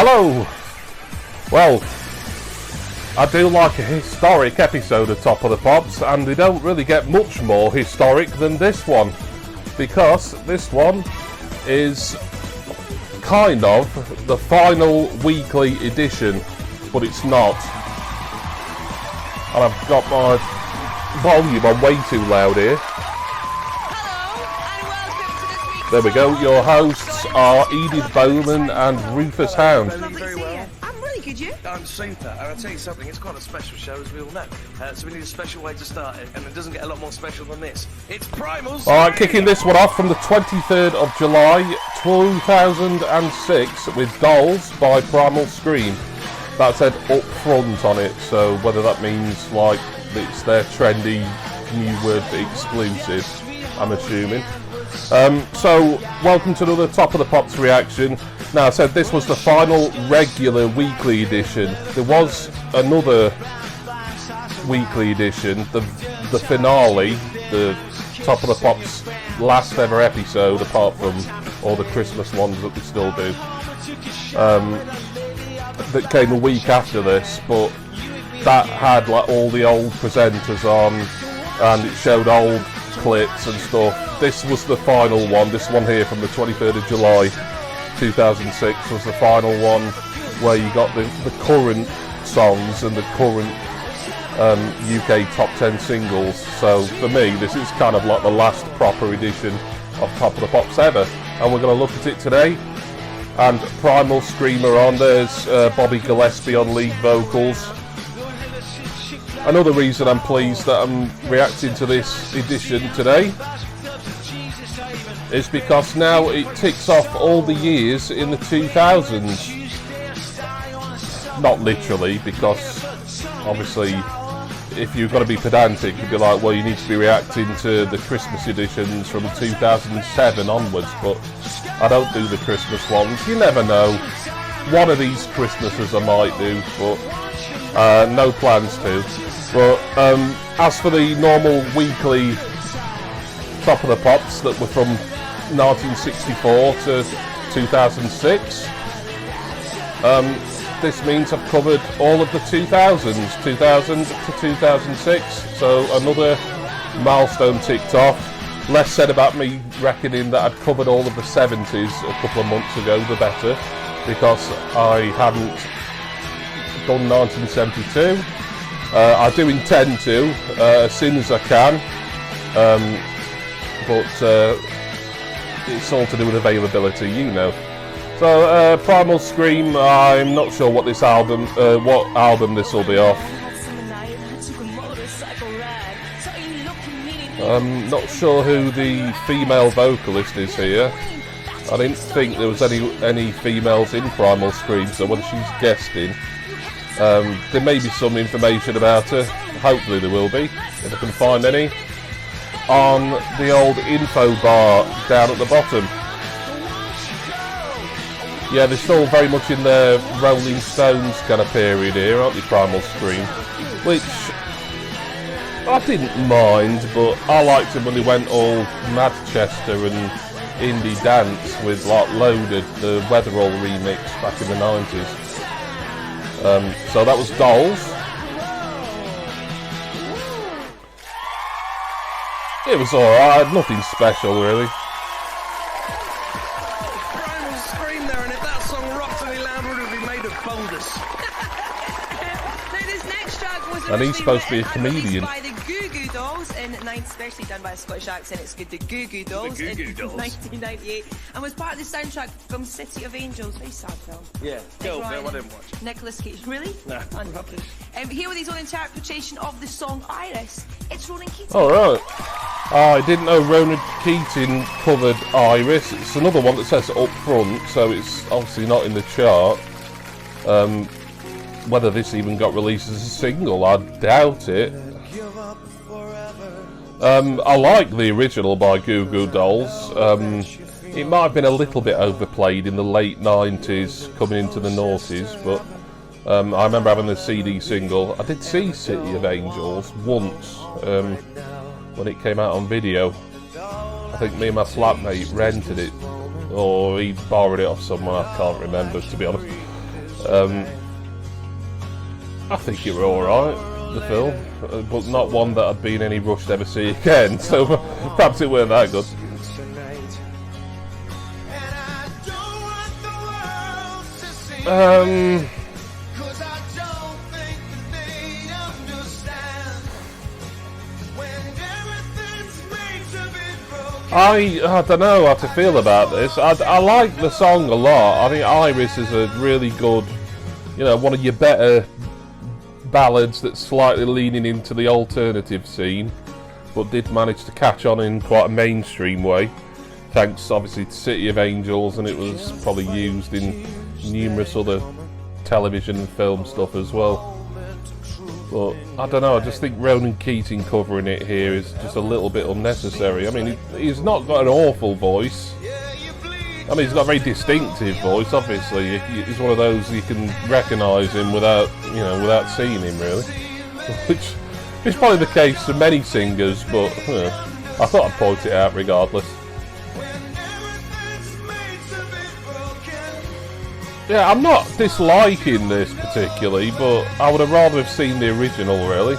Hello! Well, I do like a historic episode of Top of the Pops, and they don't really get much more historic than this one, because this one is kind of the final weekly edition, but it's not. And I've got my volume on way too loud here. There we go, your hosts are Edith Bowman and Rufus Hound. I'm really good, you? I'm super, and I'll tell you something, it's quite a special show, as we all know. So we need a special way to start it, and it doesn't get a lot more special than this. It's Primal's... Alright, kicking this one off from the 23rd of July 2006 with Dolls by Primal Scream. That said up front on it, so whether that means like it's their trendy new word exclusive, I'm assuming. So, welcome to another Top of the Pops reaction. Now, I said this was the final regular weekly edition. There was another weekly edition, the finale, the Top of the Pops last ever episode, apart from all the Christmas ones that we still do, that came a week after this, but that had like all the old presenters on, and it showed old clips and stuff. This was the final one. This one here from the 23rd of July 2006 was the final one where you got the current songs and the current UK top 10 singles. So for me, this is kind of like the last proper edition of Top of the Pops ever, and we're going to look at it today. And Primal Screamer on, there's Bobby Gillespie on lead vocals. Another reason I'm pleased that I'm reacting to this edition today is because now it ticks off all the years in the 2000s. Not literally, because obviously if you're going to be pedantic, you'd be like, well, you need to be reacting to the Christmas editions from 2007 onwards, but I don't do the Christmas ones. You never know. One of these Christmases I might do, but no plans to. But as for the normal weekly Top of the Pops that were from 1964 to 2006, this means I've covered all of the 2000s, 2000 to 2006, so another milestone ticked off. Less said about me reckoning that I'd covered all of the 70s a couple of months ago, the better, because I hadn't done 1972. I do intend to, as soon as I can, but it's all to do with availability, you know. So, Primal Scream, I'm not sure what this album, what album this will be off. I'm not sure who the female vocalist is here. I didn't think there was any females in Primal Scream, so whether she's guesting. There may be some information about her, hopefully there will be, if I can find any, on the old info bar down at the bottom. Yeah, they're still very much in their Rolling Stones kind of period here, aren't they, Primal Scream? Which I didn't mind, but I liked it when they went all Manchester and indie dance with like Loaded, the Weatherall remix back in the 90s. So that was Dolls. It was alright, nothing special really. Primal Scream there, and if that song rocked any louder, it would be made of boulders. Now, this next track was And he's supposed to be a comedian. by the Goo Goo Dolls, especially done by a Scottish accent. It's good. The Goo Goo Dolls The Goo Goo in Dolls. 1998, and was part of the soundtrack from City of Angels. Very sad film. Yeah, girl Ryan film, I didn't watch. Nicolas Cage. Really? No. Unlucky. Here with his own interpretation of the song Iris. It's Ronan Keating. Alright. I didn't know Ronan Keating covered Iris. It's another one that says up front, so it's obviously not in the chart. Whether this even got released as a single, I doubt it. I like the original by Goo Goo Dolls. It might have been a little bit overplayed in the late 90s, coming into the noughties, but I remember having the CD single. I did see City of Angels once when it came out on video. I think me and my flatmate rented it, or he borrowed it off someone, I can't remember to be honest. I think it were alright, the film, but not one that I'd be in any rush to ever see again, so perhaps it weren't that good. I don't know how to feel about this. I like the song a lot. I think Iris is a really good, you know, one of your better ballads that's slightly leaning into the alternative scene, but did manage to catch on in quite a mainstream way, thanks obviously to City of Angels, and it was probably used in numerous other television and film stuff as well. But I don't know, I just think Ronan Keating covering it here is just a little bit unnecessary. I mean, he's not got an awful voice. I mean, he's got a very distinctive voice, obviously. He's one of those you can recognise him without, you know, without seeing him, really. Which is probably the case for many singers, but you know, I thought I'd point it out regardless. Yeah, I'm not disliking this particularly, but I would have rather have seen the original, really.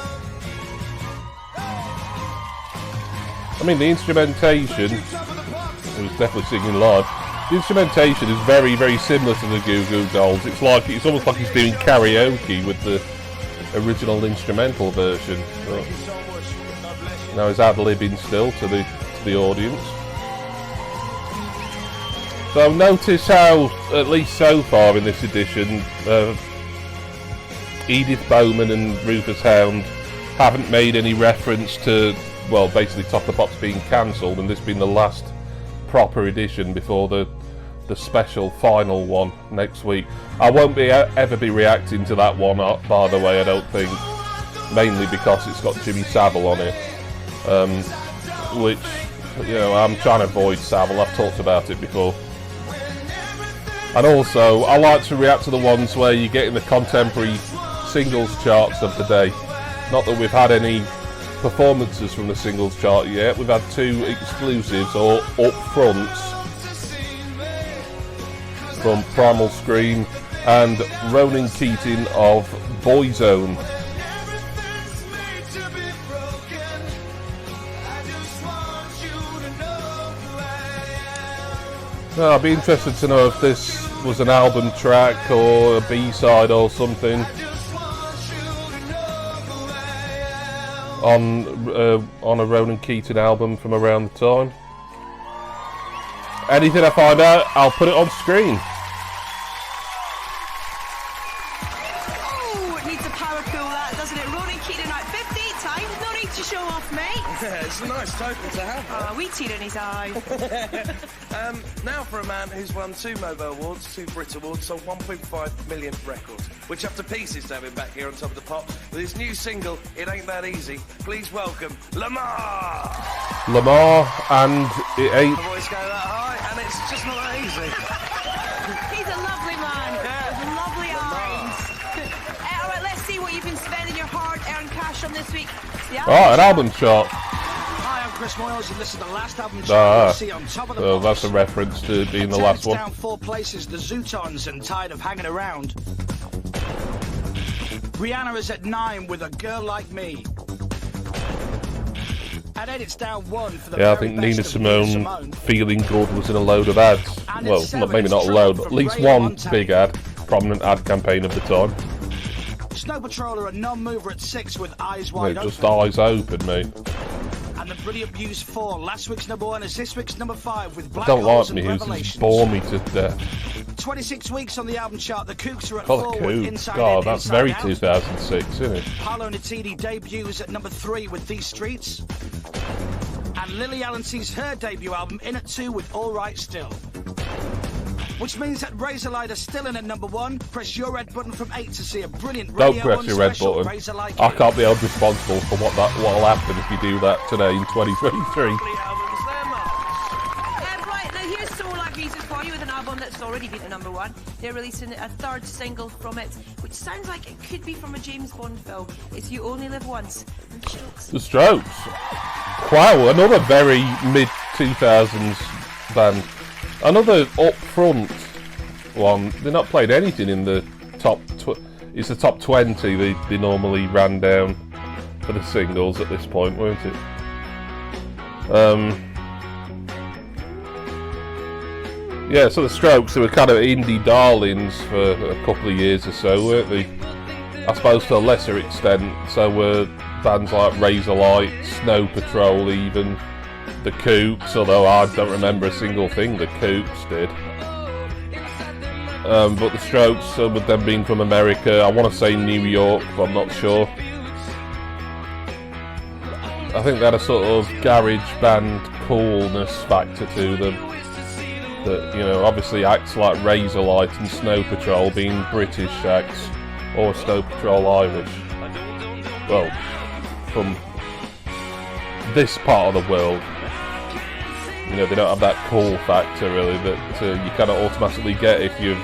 I mean, the instrumentation, it was definitely singing live, the instrumentation is very, very similar to the Goo Goo Dolls. It's almost like he's doing karaoke with the original instrumental version. But now he's ad-libbing still to the audience. So notice how, at least so far in this edition, Edith Bowman and Rufus Hound haven't made any reference to, well, basically Top of the Pops being cancelled, and this being the last proper edition before the special final one next week. I won't ever be reacting to that one, by the way, I don't think, mainly because it's got Jimmy Savile on it, which, you know, I'm trying to avoid Savile. I've talked about it before. And also, I like to react to the ones where you get in the contemporary singles charts of the day. Not that we've had any performances from the singles chart yet. We've had 2 exclusives or up-fronts from Primal Scream and Ronan Keating of Boyzone. I'd be interested to know if this was an album track or a B-side or something on a Ronan Keating album from around the time. Anything I find out, I'll put it on screen. Oh, it needs a power cool, that, doesn't it? Ronan Keating at 58 times, no need to show off, mate. Yeah, it's a nice total to have. Oh, we tear in his eye. Now for a man who's won 2 Mobo Awards, 2 Brit Awards, sold 1.5 million records, which up to pieces to have him back here on Top of the Pop with his new single, It Ain't That Easy. Please welcome Lamar! Lamar, and it ain't... The voice go that high, and it's just not that easy. He's a lovely man, with lovely eyes. All right, let's see what you've been spending your hard-earned cash on this week. An album chart. Hi, I'm Chris Moyles, and this is the last album chart you'll see on Top of the Pops. That's a reference to being the last one. Down 4 places, the Zootons and Tired of Hanging Around. Rihanna is at 9 with A Girl Like Me. And then it's down 1 for the I think Nina Simone, Feeling Good was in a load of ads. Well, maybe not a load, but at least one big ad, prominent ad campaign of the time. Snow Patrol are a non-mover at 6 with Eyes Wide Open. Just eyes open, mate. And the Brilliant Muse 4, last week's number 1 is this week's number 5 with Black Don't Holes like me, and who's just bore me to death. 26 weeks on the album chart, the Kooks are at God, 4 the with Kooks. Inside God, In, that's Inside very Out. 2006, isn't it? Paolo Nutini debuts at number 3 with These Streets. And Lily Allen sees her debut album in at 2 with All Right Still. Which means that Razorlight are still in at number 1. Press your red button from 8 to see a brilliant Don't Radio press 1 your red special, button. Razorlight I can't be held responsible for what'll happen if you do that today in 2023. Right, now here's Soul Like Music for you with an album that's already been to number 1. They're releasing a 3rd single from it, which sounds like it could be from a James Bond film. It's You Only Live Once. The Strokes. Wow, another very mid-2000s band. Another up-front one. They're not playing anything in the it's the top 20 they normally ran down for the singles at this point, weren't it? Yeah, so the Strokes, they were kind of indie darlings for a couple of years or so, weren't they? I suppose to a lesser extent, so were bands like Razorlight, Snow Patrol even, the Kooks, although I don't remember a single thing the Kooks did. But the Strokes, with them being from America, I want to say New York, but I'm not sure. I think they had a sort of garage band coolness factor to them. That, you know, obviously acts like Razorlight and Snow Patrol being British acts, or Snow Patrol Irish. Well, from this part of the world, you know, they don't have that cool factor really that you kind of automatically get if you're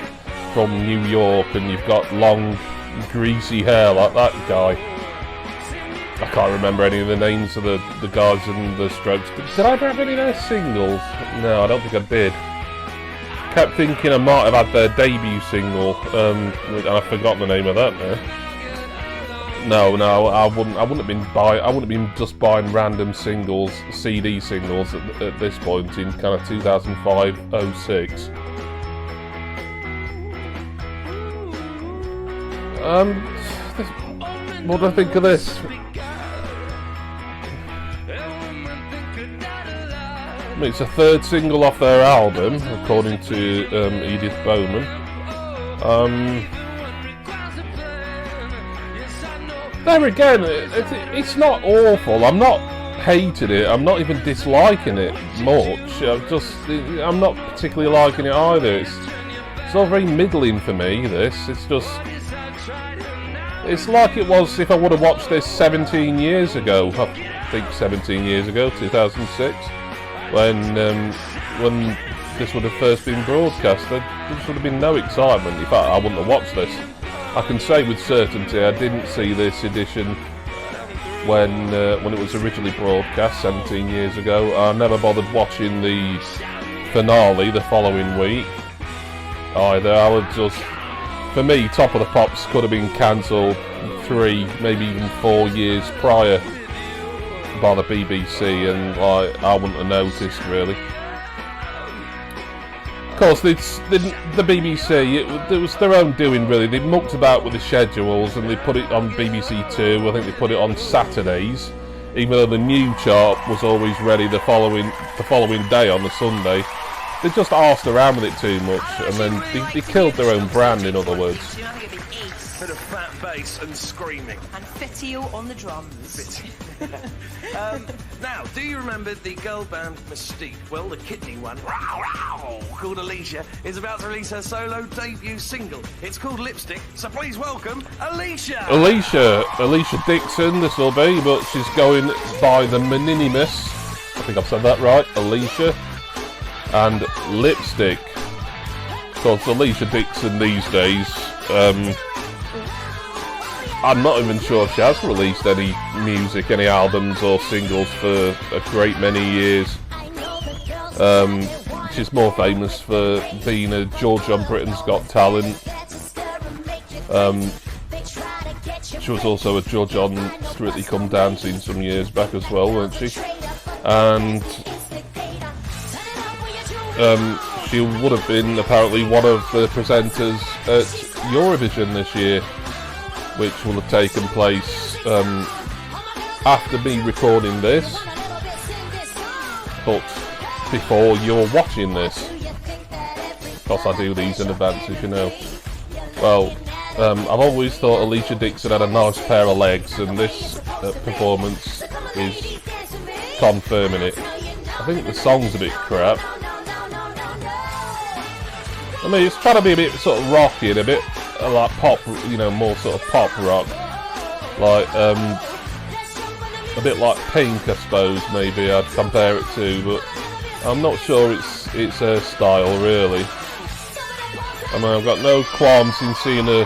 from New York and you've got long, greasy hair like that guy. I can't remember any of the names of the guys in the Strokes. Did I ever have any of their singles? No, I don't think I did. Kept thinking I might have had their debut single, and I've forgotten the name of that now. No, I wouldn't have been just buying random singles, CD singles at this point in kind of 2005-06. What do I think of this? It's a third single off their album, according to Edith Bowman. There again, it's not awful. I'm not hating it. I'm not even disliking it much. I'm not particularly liking it either. It's all very middling for me. It's like it was if I would have watched this 17 years ago. I think 17 years ago, 2006. When this would have first been broadcast, there would have been no excitement. In fact, I wouldn't have watched this. I can say with certainty I didn't see this edition when it was originally broadcast 17 years ago. I never bothered watching the finale the following week either. I would just, for me, Top of the Pops could have been cancelled 3, maybe even 4 years prior by the BBC, and I wouldn't have noticed really. Of course, the BBC, it was their own doing really. They mucked about with the schedules and they put it on BBC Two. I think they put it on Saturdays, even though the new chart was always ready the following day on the Sunday. They just arsed around with it too much, and then they killed their own brand, in other words. Bit of fat bass and screaming. And Fitio on the drums. Now, do you remember the girl band Mystique? Well, the kidney one, called Alesha, is about to release her solo debut single. It's called Lipstick, so please welcome Alesha! Alesha Dixon, this will be, but she's going by the mononymous, I think I've said that right, Alesha, and Lipstick. Because Alesha Dixon these days, I'm not even sure if she has released any music, any albums or singles for a great many years. She's more famous for being a judge on Britain's Got Talent. She was also a judge on Strictly Come Dancing some years back as well, weren't she? And she would have been apparently one of the presenters at Eurovision this year, which will have taken place after me recording this, but before you're watching this, because I do these in advance, as you know. Well, I've always thought Alesha Dixon had a nice pair of legs, and this performance is confirming it. I think the song's a bit crap. I mean, it's trying to be a bit sort of rocky and a bit like pop, you know, more sort of pop rock, like a bit like Pink, I suppose. Maybe I'd compare it to, but I'm not sure it's her style really. I mean, I've got no qualms in seeing her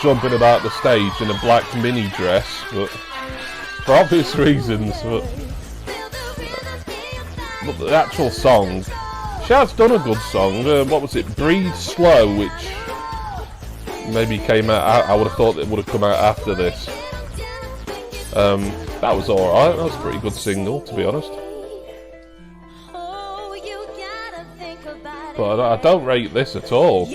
jumping about the stage in a black mini dress, but for obvious reasons. But the actual song, she has done a good song. What was it? Breathe Slow, which maybe came out. I would have thought it would have come out after this. That was alright. That was a pretty good single, to be honest. But I don't rate this at all.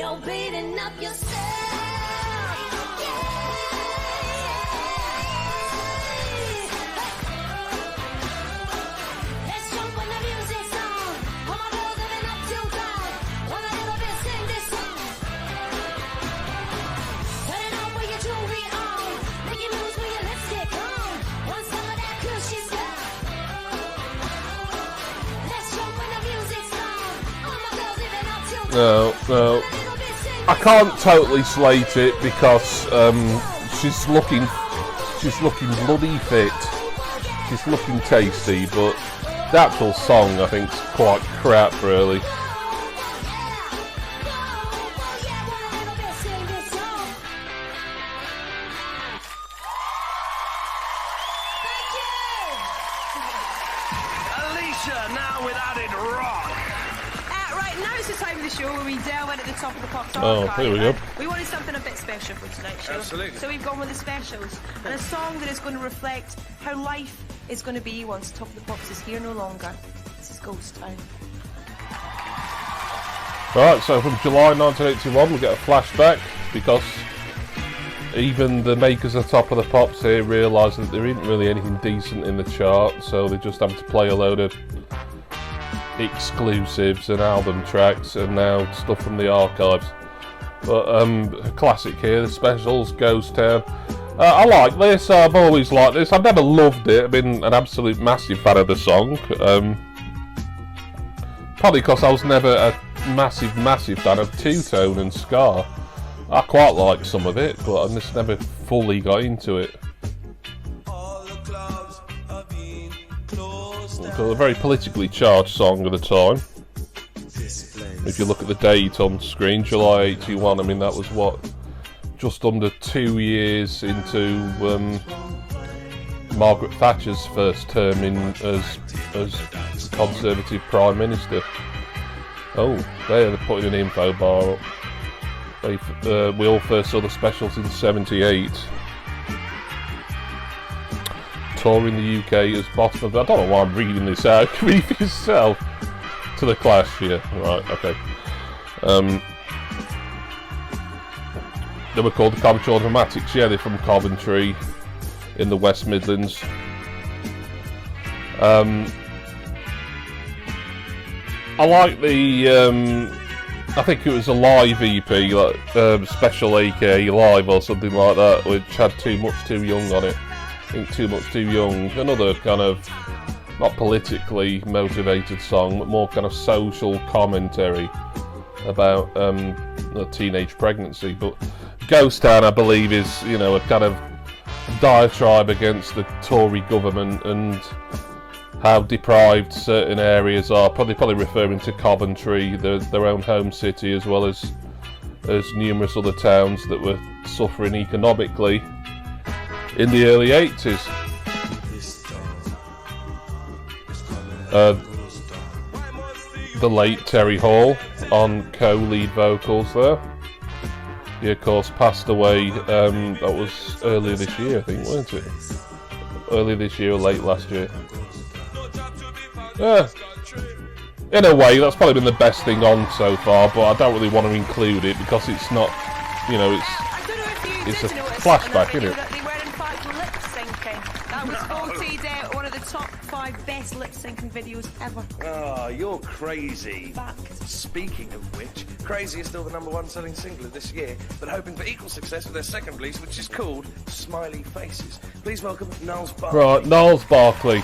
No, I can't totally slate it because she's looking bloody fit. She's looking tasty, but the actual song I think is quite crap, really. Alesha, now with added rock. Right, now it's the time of the show where we delve into the top of the Pops Oh, archive. here we go. We wanted something a bit special for tonight's show. Absolutely. So we've gone with the specials. And a song that is going to reflect how life is going to be once Top of the Pops is here no longer. This is Ghost Town. Right, so from July 1981 we get a flashback because even the makers of Top of the Pops here realise that there isn't really anything decent in the chart, so they just have to play a load of exclusives and album tracks and now stuff from the archives. But a classic here, the specials, Ghost Town. I like this. I've always liked this. I've never loved it. I've been an absolute massive fan of the song. Probably because I was never a massive fan of two-tone and ska. I quite like some of it, but I just never fully got into it. So a very politically charged song at the time. If you look at the date on screen, July 81, I mean that was what, just under 2 years into Margaret Thatcher's first term in as Conservative Prime Minister. Oh, they're putting an info bar up. We all first saw the specials in '78. Touring the UK as bottom of... I don't know why I'm reading this out. Read for yourself. To the Clash here. Right, okay. They were called the Coventry Dramatics. Yeah, they're from Coventry in the West Midlands. I like the... I think it was a live EP, like Special AK Live or something like that, which had Too Much Too Young on it. I think Too Much Too Young. Another kind of, not politically motivated song, but more kind of social commentary about a teenage pregnancy. But Ghost Town, I believe, is, you know, a kind of diatribe against the Tory government and how deprived certain areas are, probably referring to Coventry, their own home city, as well as numerous other towns that were suffering economically in the early 80s. The late Terry Hall on co-lead vocals there. He of course passed away, that was earlier this year I think, wasn't it? Earlier this year or late last year. Yeah, in a way that's probably been the best thing on so far, but I don't really want to include it because it's not, you know, it's a flashback, isn't it? They were in fact lip syncing. That was voted one of the top 5 best lip syncing videos ever. Oh, you're crazy. Fact. Speaking of which, Crazy is still the #1 selling single of this year, but hoping for equal success with their second release, which is called Smiley Faces. Please welcome Gnarls Barkley. Right, Gnarls Barkley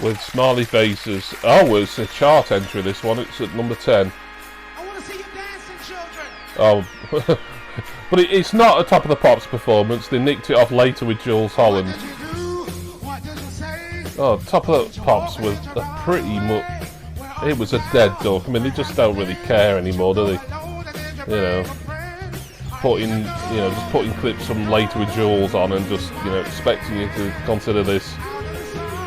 with Smiley Faces. Oh, it's a chart entry, this one. It's at number 10. I want to see you dancing, children. Oh, but it's not a Top of the Pops performance. They nicked it off later with Jules Holland. Oh, Top of the Pops was a pretty much... It was a dead duck. I mean, they just don't really care anymore, do they? You know, just putting clips from later with Jules on and just, you know, expecting you to consider this,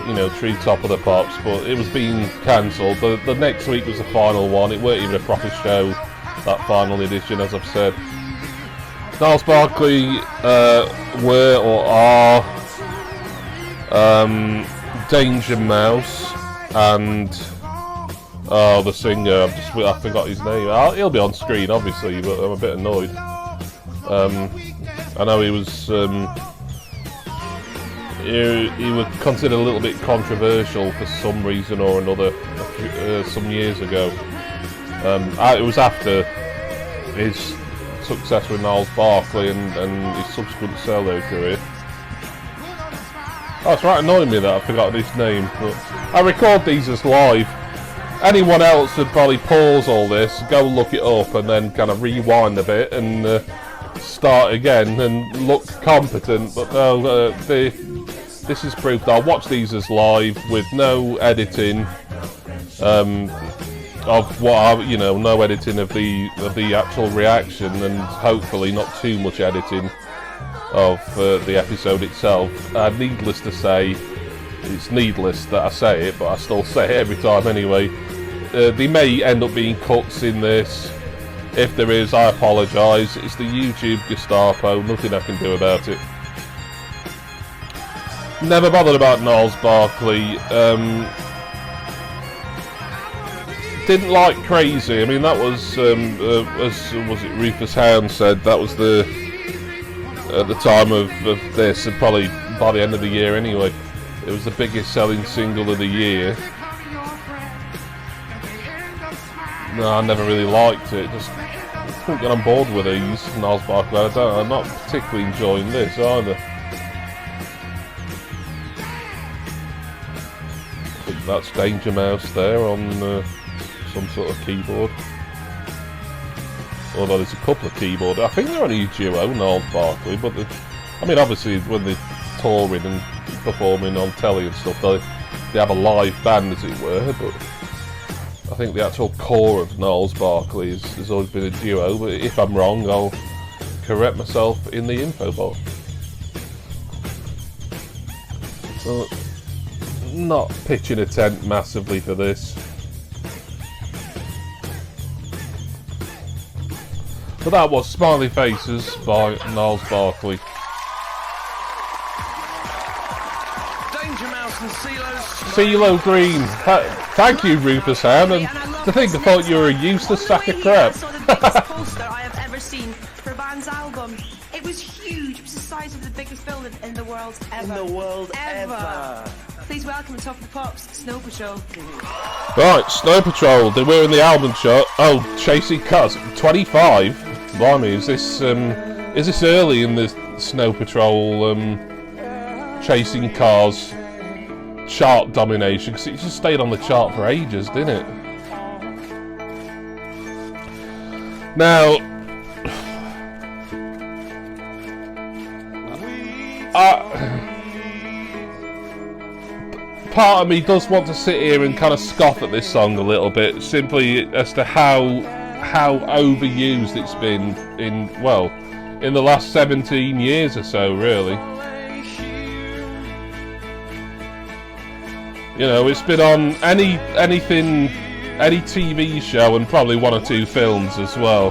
you know, true Top of the Pops, but it was being cancelled. The next week was the final one. It weren't even a proper show. that final edition, as I've said. Gnarls Barkley were or are Danger Mouse and the singer. I forgot his name. He'll be on screen, obviously, but I'm a bit annoyed. I know he was he was considered a little bit controversial for some reason or another some years ago. It was after his success with Gnarls Barkley and his subsequent solo career. Oh, it's right annoying me that I forgot his name. But I record these as live. Anyone else would probably pause all this, go look it up, and then kind of rewind a bit and start again and look competent. But no, this is proof that I watch these as live with no editing of what no editing of the actual reaction, and hopefully not too much editing of the episode itself. Needless to say, it's needless that I say it, but I still say it every time anyway. There may end up being cuts in this. If there is, I apologise. It's the YouTube Gestapo, nothing I can do about it. Never bothered about Gnarls Barkley. Didn't like Crazy. I mean, that was, as was it Rufus Hound said, that was at the time of this, and probably by the end of the year anyway, it was the biggest selling single of the year. No, I never really liked it. Just couldn't get on board with these Gnarls Barkley. I'm not particularly enjoying this either. I think that's Danger Mouse there on some sort of keyboard. Although there's a couple of keyboards. I think they're only a duo, Gnarls Barkley, but I mean, obviously when they're touring and performing on telly and stuff, they have a live band, as it were, but I think the actual core of Gnarls Barkley has always been a duo. But if I'm wrong, I'll correct myself in the info box. So, not pitching a tent massively for this. But that was Smiley Faces by Gnarls Barkley. Danger Mouse and CeeLo Green. Thank you, Rufus Hound. And to think I thought you were a useless sack of crap. I saw the biggest poster I have ever seen for a band's album. It was huge. It was the size of the biggest building in the world ever. In the world ever. Please welcome to Top of the Pops, Snow Patrol. Right, Snow Patrol. They were in the album chart. Oh, Chasing Cars. 25. Blimey, is this early in the Snow Patrol Chasing Cars chart domination? Because it just stayed on the chart for ages, didn't it? Now, part of me does want to sit here and kind of scoff at this song a little bit, simply as to how overused it's been in the last 17 years or so, really. You know, it's been on any TV show and probably one or two films as well,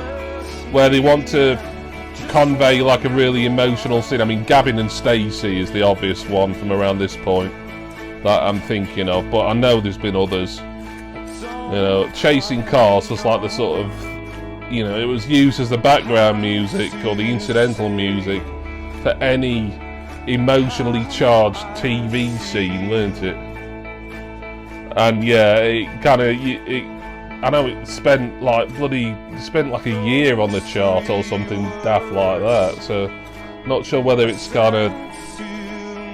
where they want to convey like a really emotional scene. I mean, Gavin and Stacey is the obvious one from around this point that I'm thinking of, but I know there's been others. You know, Chasing Cars was like the sort of, you know, it was used as the background music or the incidental music for any emotionally charged TV scene, weren't it? And yeah, it kind of, I know it spent like a year on the chart or something daft like that, so not sure whether it's kind of,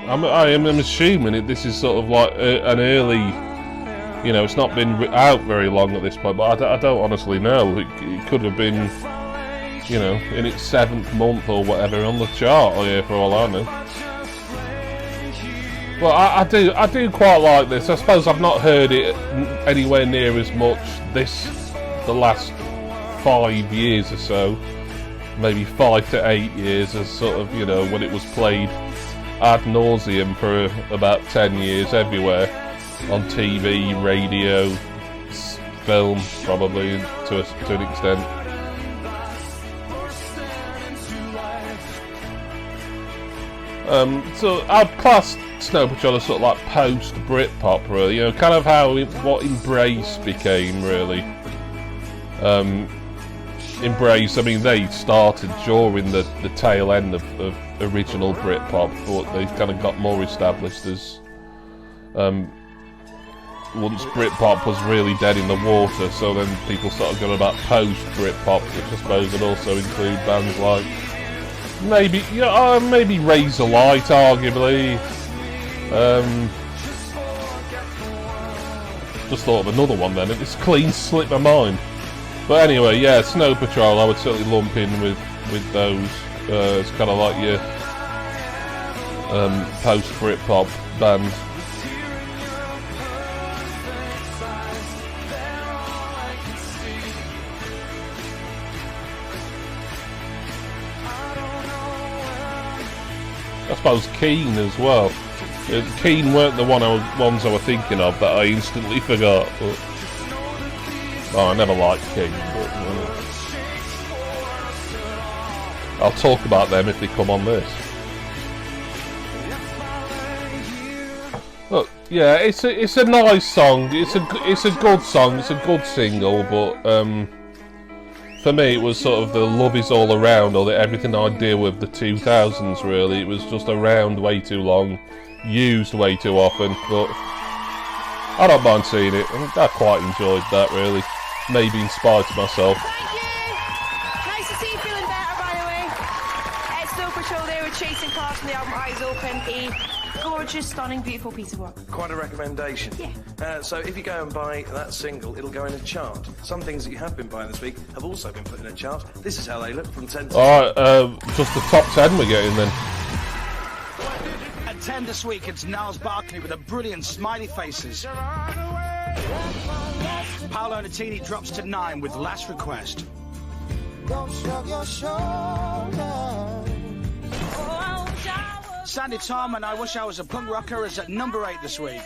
I'm assuming this is sort of like an early, you know, it's not been out very long at this point, but I don't honestly know. It could have been, you know, in its 7th month or whatever on the chart, for all I know. Well, I do quite like this. I suppose I've not heard it anywhere near as much the last 5 years or so, maybe 5 to 8 years, as sort of, you know, when it was played ad nauseum for about 10 years everywhere, on TV, radio, film, probably to an extent. So I'd class Snow Patrol as sort of like post-Britpop, really. You know, kind of how what Embrace became, really. Embrace, I mean, they started during the tail end of original Britpop, but they've kind of got more established as once Britpop was really dead in the water, so then people started going about post-Britpop, which I suppose would also include bands like maybe Razorlight, arguably. Just thought of another one then, and it's clean slipped my mind. But anyway, yeah, Snow Patrol I would certainly lump in with those. It's kind of like your post-Britpop band. I suppose Keane as well. Keane weren't the ones I was thinking of that I instantly forgot. But, I never liked Keane, but I'll talk about them if they come on this. Look, yeah, it's a nice song. It's a good song. It's a good single, but for me, it was sort of the love is all around, or the everything I deal with the 2000s. Really, it was just around way too long, used way too often. But I don't mind seeing it. I quite enjoyed that. Really, maybe in spite of myself. Thank you. Nice to see you feeling better, by the way. Snow Patrol there with Chasing Cars from the album Eyes Open. A gorgeous, stunning, beautiful piece of work. Quite a recommendation. Yeah. So if you go and buy that single, it'll go in a chart. Some things that you have been buying this week have also been put in a chart. This is how they look from 10 to... Alright, just the top 10 we're getting then. At 10 this week, it's Gnarls Barkley with a brilliant Smiley Faces. Paolo Nutini drops to 9 with Last Request. Sandy Tom and I Wish I Was a Punk Rocker is at number 8 this week.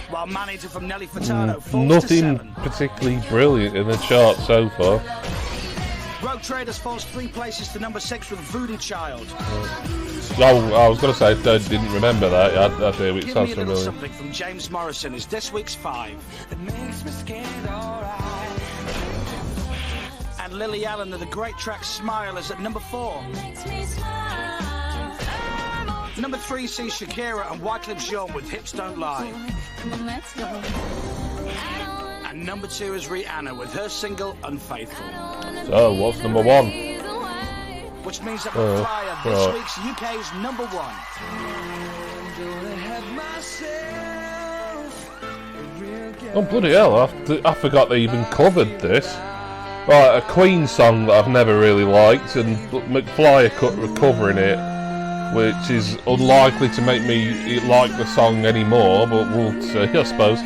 While Manager from Nelly Furtado falls Nothing to 7. particularly brilliant in the chart so far. Road Traders falls 3 places to number 6 with Voodoo Child. Oh, I was going to say I didn't remember that. I do. It Give sounds Me a Little familiar. Something from James Morrison is this week's 5. And Lily Allen of the great track Smile is at number 4. Number 3 sees Shakira and Wyclef Jean with Hips Don't Lie. And number 2 is Rihanna with her single Unfaithful. So, what's number 1? Which means that we'll fly at this week's UK's number 1. Oh, bloody hell, I forgot they even covered this. Right, a Queen song that I've never really liked, and McFly covering it, which is unlikely to make me like the song anymore, but we'll see, I suppose.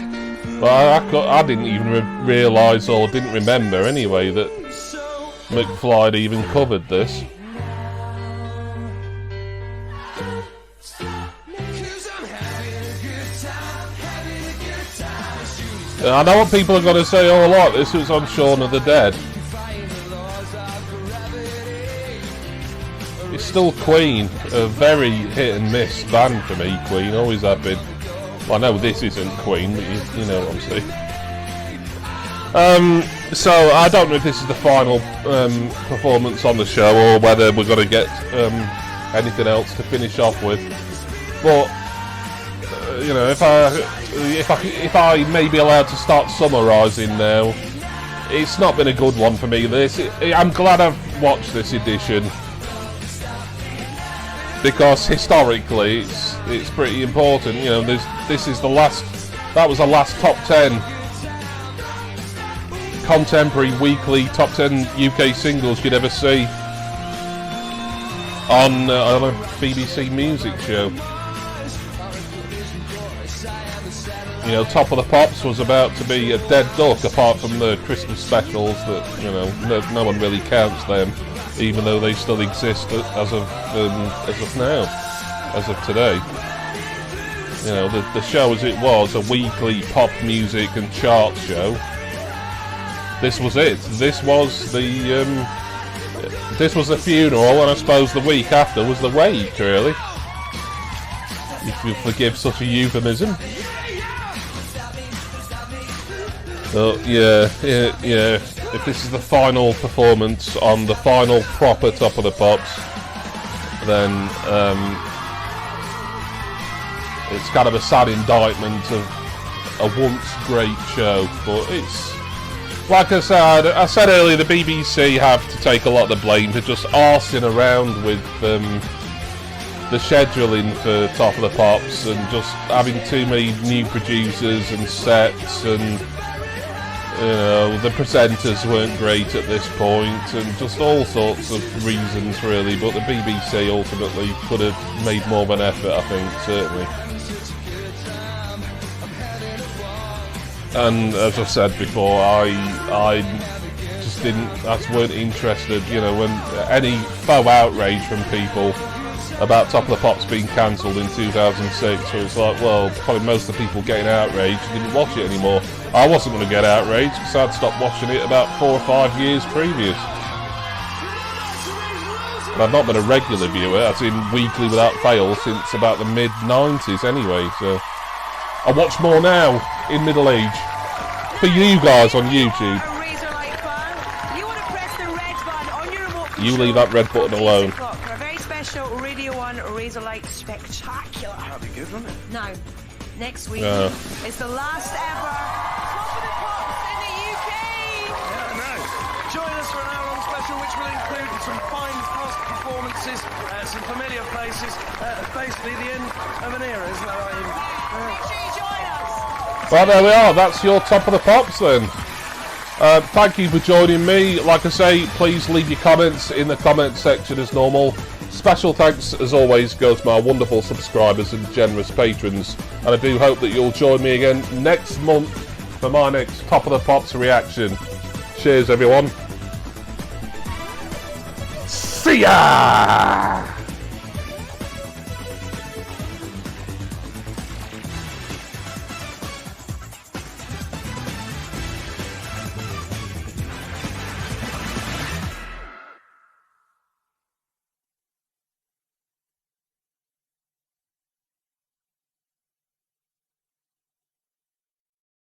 But I didn't even realise, or didn't remember anyway, that McFly had even covered this. I know what people are going to say, oh, I like this, it was on Shaun of the Dead. It's still Queen, a very hit and miss band for me, Queen, always have been. Well, I know this isn't Queen, but you know what I'm saying. So, I don't know if this is the final performance on the show, or whether we're going to get anything else to finish off with. But, you know, if I may be allowed to start summarising now, it's not been a good one for me, this. I'm glad I've watched this edition, because historically it's pretty important. You know, this is the last. That was the last top 10 contemporary weekly top 10 UK singles you'd ever see on a BBC music show. You know, Top of the Pops was about to be a dead duck, apart from the Christmas specials that, you know, no one really counts them, even though they still exist as of now, as of today. You know, the show as it was, a weekly pop music and charts show, this was it. This was the this was the funeral, and I suppose the week after was the wake, really. If you forgive such a euphemism. So, yeah. If this is the final performance on the final proper Top of the Pops, then it's kind of a sad indictment of a once great show. But it's, like I said earlier, the BBC have to take a lot of the blame for just arsing around with the scheduling for Top of the Pops and just having too many new producers and sets, and the presenters weren't great at this point, and just all sorts of reasons really. But the BBC ultimately could have made more of an effort, I think, certainly. And as I've said before, I just weren't interested, when any faux outrage from people about Top of the Pops being cancelled in 2006, where it's like, well, probably most of the people getting outraged didn't watch it anymore. I wasn't going to get outraged because I'd stopped watching it about 4 or 5 years previous. And I've not been a regular viewer, as in weekly without fail, since about the mid-90s anyway, so I watch more now, in middle age. For you guys on YouTube. You leave that red button alone. For a very special Radio 1 Razorlight Spectacular. That'd be good, wouldn't it? Now, next week is the last ever Top of the Pops in the UK. Yeah, I know. Join us for an hour-long special, which will include some fine past performances, some familiar places, basically the end of an era, isn't that right, Ian? Make sure you join us. Well, there we are. That's your Top of the Pops then. Thank you for joining me. Like I say, please leave your comments in the comment section as normal. Special thanks, as always, goes to my wonderful subscribers and generous patrons. And I do hope that you'll join me again next month for my next Top of the Pops reaction. Cheers, everyone. See ya!